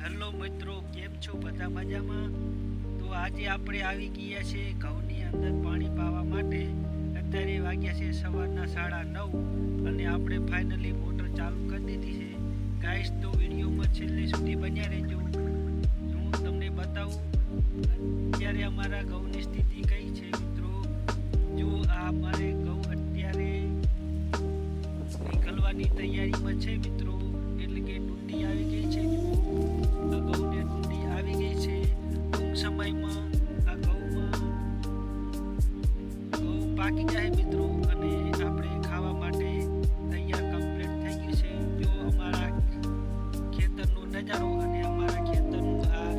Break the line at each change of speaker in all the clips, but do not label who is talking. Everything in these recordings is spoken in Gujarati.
હેલો મિત્રો, કેમ છો? બધા મજામાં? તો આજે આપણે આવી ગયા છે ઘઉંની અંદર પાણી પાવા માટે. અત્યારે વાગ્યા છે સવારના 9:30 અને આપણે ફાઇનલી મોટર ચાલુ કરી દીધી છે. ગાઈસ, તો વિડીયોમાં છેલ્લે સુધી બન્યા રહેજો. હું તમને બતાવું અત્યારે અમારા ઘઉંની સ્થિતિ કઈ છે મિત્રો. જો આ અમારે ઘઉં અત્યારે નીકળવાની તૈયારીમાં છે મિત્રો, એટલે કે ડુંડી આવી ગઈ છે. ઘઉંને ડુંડી આવી ગઈ છે. ટૂંક સમયમાં આ ઘઉં પાકી જાય મિત્રો, અને આપણે ખાવા માટે તૈયાર કમ્પ્લીટ થઈ ગયું છે. જો અમારા ખેતરનો નજારો અને અમારા ખેતરનું આ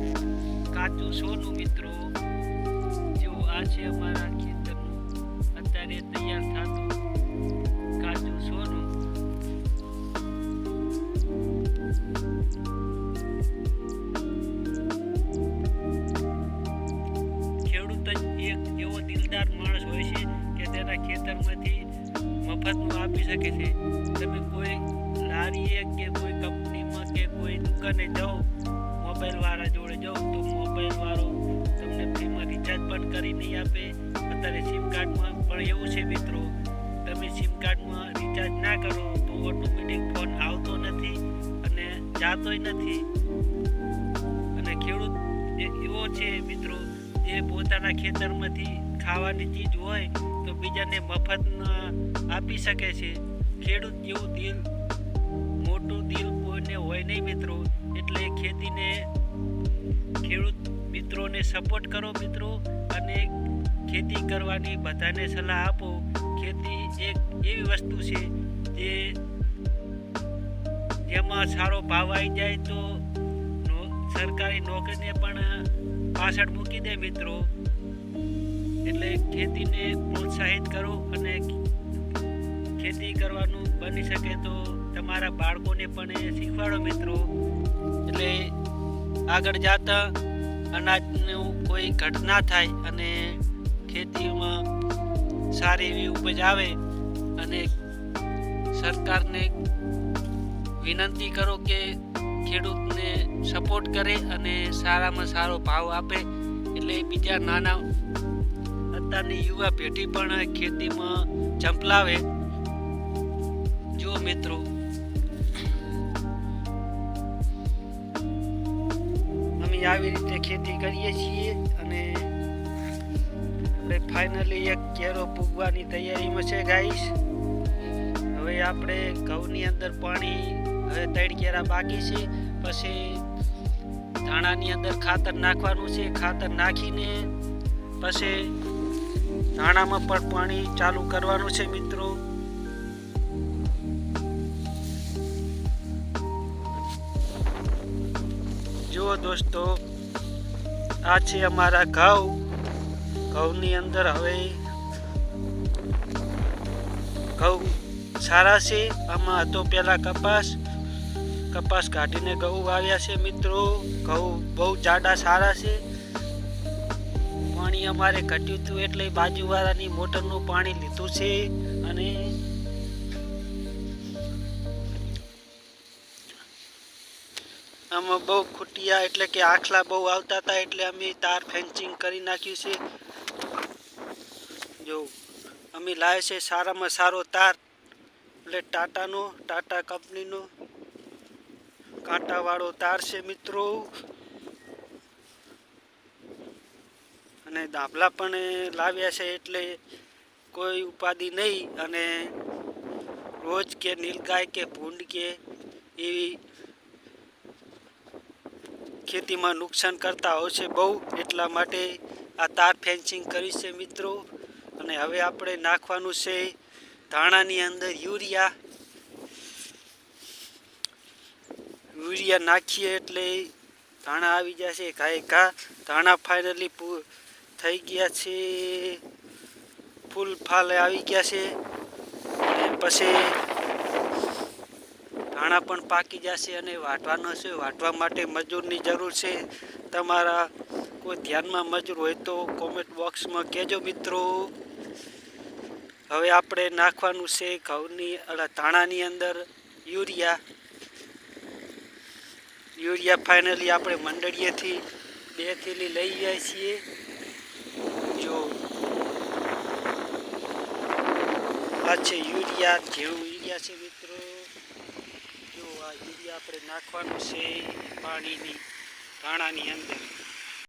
કાચું સોનું મિત્રો, જો આ છે અમારા ખેતરનું અત્યારે તૈયાર થતું કાચું સોનું. ખેડૂત જ એક એવો દિલદાર માણસ હોય છે કે તેના ખેતરમાંથી મફતનું આપી શકે છે. તમે કોઈ લારીએ કે કોઈ કંપનીમાં કે કોઈ દુકાને જાઓ, મોબાઈલવાળા જોડે જાઓ, તો મોબાઈલવાળો તમને ફ્રીમાં રિચાર્જ પણ કરી નહીં આપે. અત્યારે સિમ કાર્ડમાં પણ એવું છે મિત્રો, તમે સિમ કાર્ડમાં રિચાર્જ ના કરો તો ઓટોમેટિક ફોન આવતો નથી અને જાતોય નથી. અને ખેડૂત એવો છે મિત્રો, જે પોતાના ખેતરમાંથી ખાવાની ચીજ હોય તો બીજાને મફત આપી શકે છે. ખેડૂત જેવું દિલ, મોટું દિલ કોઈને હોય નહીં મિત્રો. એટલે ખેતીને, ખેડૂત મિત્રોને સપોર્ટ કરો મિત્રો, અને ખેતી કરવાની બધાને સલાહ આપો. ખેતી એક એવી વસ્તુ છે જેમાં સારો ભાવ આવી જાય તો સરકારી નોકરીને પણ પાછળ મૂકી દે મિત્રો. એટલે ખેતીને પ્રોત્સાહિત કરો, અને ખેતી કરવાનું બની શકે તો તમારા બાળકોને પણ શીખવાડો મિત્રો. એટલે આગળ જતા અનાજનું કોઈ ઘટ ના થાય અને ખેતીમાં સારી એવી ઉપજ આવે. અને સરકારને વિનંતી કરો કે ખેડૂતને સપોર્ટ કરે અને સારામાં સારો ભાવ આપે, એટલે બીજા નાના અત્યારની યુવા પેઢી પણ ખેતીમાં ઝંપલાવે. જો મિત્રો, અમે આવી રીતે ખેતી કરીએ છીએ અને ફાઇનલી એક કેરો પૂગવાની તૈયારીમાં છે ગાઈસ. હવે આપણે ઘઉંની અંદર પાણી, હવે 3 કેરા બાકી છે. પછી ધાણાની અંદર ખાતર નાખવાનું છે. ખાતર નાખીને પછી ધાણામાં પણ પાણી ચાલુ કરવાનું છે મિત્રો. જુઓ દોસ્તો, આ છે અમારા ઘઉંની અંદર. હવે ઘઉં સારા છે. આમાં હતો પહેલા કપાસ કાઢીને ઘઉં વાવ્યા છે મિત્રો. ઘઉં બહુ જાડા સારા છે. પાણી અમારે ઘટ્યું હતું એટલે બાજુવાળાની મોટરનું પાણી લીધું છે. અને આમાં બહુ ખૂટિયા એટલે કે આખલા બહુ આવતા હતા, એટલે અમે તાર ફેન્સિંગ કરી નાખ્યું છે. જો અમે લાવે છે સારામાં સારો તાર, એટલે ટાટા કંપનીનો કાંટાવાળો તાર છે મિત્રો. અને ધાબલા પણ લાવ્યા છે, એટલે કોઈ ઉપાધિ નહીં. અને રોજ કે નીલગાય કે ભૂંડ કે એવી ખેતીમાં નુકસાન કરતા હોય છે બહુ, એટલા માટે આ તાર ફેન્સિંગ કરી છે મિત્રો. અને હવે આપણે નાખવાનું છે ધાણાની અંદર યુરિયા નાખીએ એટલે ધાણા આવી જશે ઘા. ધાણા ફાઇનલી થઈ ગયા છે, ફૂલ ફાલે આવી ગયા છે. અને પછી ધાણા પણ પાકી જશે અને વાટવાનો છે. વાટવા માટે મજૂરની જરૂર છે. તમારા કોઈ ધ્યાનમાં મજૂર હોય તો કોમેન્ટ બોક્સમાં કહેજો મિત્રો. હવે આપણે નાખવાનું છે ધાણાની અંદર યુરિયા. યુરિયા ફાઇનલી આપણે મંડળીએથી 2 થેલી લઈ ગયા છીએ. જો આ છે યુરિયા, જેવું યુરિયા છે મિત્રો. જો આ યુરિયા આપણે નાખવાનું છે પાણીની ધાણાની અંદર.